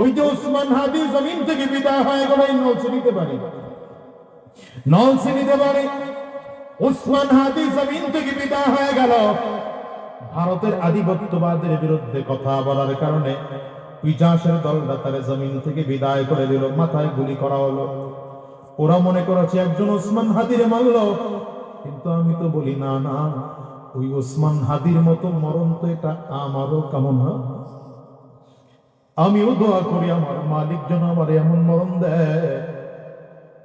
ওই যে ওসমান হাদি জমিন থেকে বিদায় হয়ে গেল, এই নলছিনিতে বাড়ি, নলছিনিতে বাড়ি। ওসমান হাদি জমিন থেকে বিদায় হয়ে গেল, ভারতের আধিপত্যবাদের বিরুদ্ধে কথা বলার কারণে পিজাসের দলটা তার জমিন থেকে বিদায় করে দিল, মাথায় গুলি করা হলো। ওরা মনে করেছে একজন ওসমান হাদিরে মারলো, কিন্তু আমি তো বলি না না, ওই ওসমান হাদির মতো মরণ তো এটা আমারও কামনা। আমিও দোয়া করি আমার মালিক যেন আমার এমন মরণ দেয়,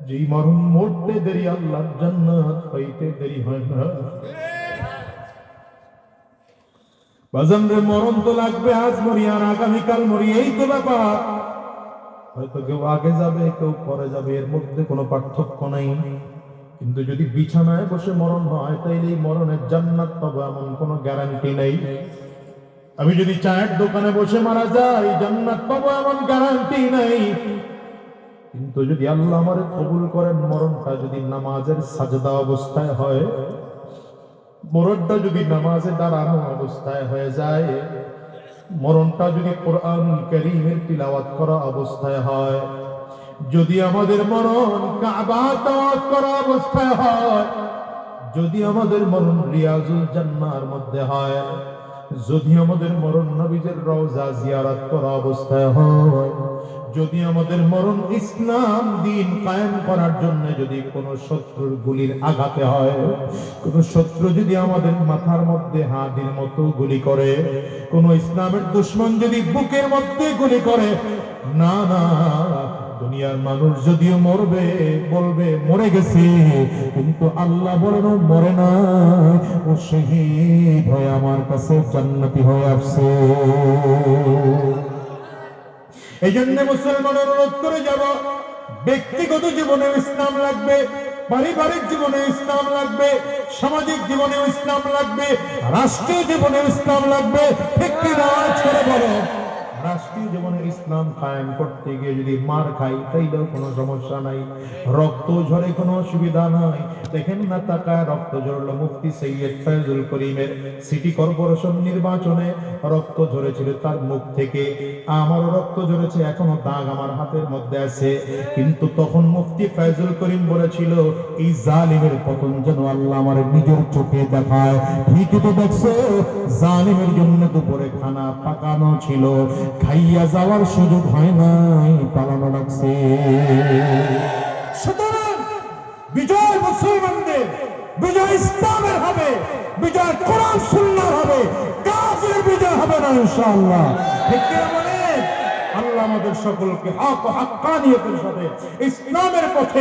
যেই মরণ মরতে দেরি আল্লাহর জান্নাত পাইতে দেরি হয় না। বাজান রে, মরণ তো লাগবে, আজ মরি আর আগামীকাল মরি, এই তো ব্যাপার। হয়তো কেউ আগে যাবে, কেউ পরে যাবে, এর মধ্যে কোনো পার্থক্য নাই। কিন্তু যদি বিছানায় বসে মরণ হয়, তাইলে এই মরণের জান্নাত পাবো এমন কোনো গ্যারান্টি নেই। আমি যদি চায়ের দোকানে বসে মারা যাই, জান্নাত পাবো এমন গ্যারান্টি নাই। কিন্তু যদি আল্লাহ আমারে কবুল করেন, মরণটা যদি নামাজের সাজদা অবস্থায় হয়, মরণটা যদি নামাজে দাঁড়ানো অবস্থায় হয়ে যায়, মরণটা যদি কোরআন কারীমের তিলাওয়াত করা অবস্থায় হয়, যদি আমাদের মরণ কাবা তাওয়াফ করা অবস্থায় হয়, যদি আমাদের মরণ রিয়াজুল জান্নাহর মধ্যে হয়, যদি আমাদের মরণ নবীজির রওজা জিয়ারত করা অবস্থায় হয়, যদি আমাদের মরণ ইসলাম দ্বীন কায়েম করার জন্য যদি কোনো শত্রুর গুলির আঘাতে হয়, কোনো শত্রু যদি আমাদের মাথার মধ্যে হাদির মতো গুলি করে, কোনো ইসলামের দুশমন যদি বুকের মধ্যে গুলি করে, না না, দুনিয়ার মানুষ যদিও মরবে, বলবে মরে গেছে, কিন্তু আল্লাহ বলেন মরে না, ও শহীদ হয়ে আমার কাছে জান্নাতি হয়ে আসছে। এই জন্য মুসলমানের অনুরোধ করে যাব, ব্যক্তিগত জীবনে ইসলাম লাগবে, পারিবারিক জীবনে ইসলাম লাগবে, সামাজিক জীবনে ইসলাম লাগবে, রাষ্ট্রীয় জীবনে ইসলাম লাগবে। ঠিক কি না? ছেড়ে বলো, রাষ্ট্রীয় জীবনে ইসলাম কায়েম করতে গিয়ে যদি মার খাই, তাইলেও কোনো সমস্যা নাই, রক্ত ঝরে কোনো অসুবিধা নাই। দেখেন না, তাকায় রক্ত ঝরলো মুফতি সৈয়দ ফয়জুল করিমের সিটি কর্পোরেশন নির্বাচনে, রক্ত ঝরেছিল তার মুখ থেকে, আমারও রক্ত ঝরেছে, এখনো দাগ আমার হাতের মধ্যে আছে। কিন্তু তখন মুফতি ফয়জুল করিম বলেছিল, এই জালিমের পতন যেন আল্লাহ আমার নিজের চোখে দেখায়। ঠিকই তো দেখছো, জালিমের জন্য দুপুরে খানা পাকানো ছিল, খাইয়া যাওয়ার সুযোগ হয় নাই, পালানো লাগছে। সুতরাং বিজয় মুসলমানদের, বিজয় ইসলামের হবে, বিজয় কোরআন সুন্নাহর হবে, কাফিরের বিজয় হবে না ইনশাআল্লাহ। ঠিক কি বলেন? আল্লাহ আমাদের সকলকে হক ও হাক্কানিয়তের সাথে ইসলামের পথে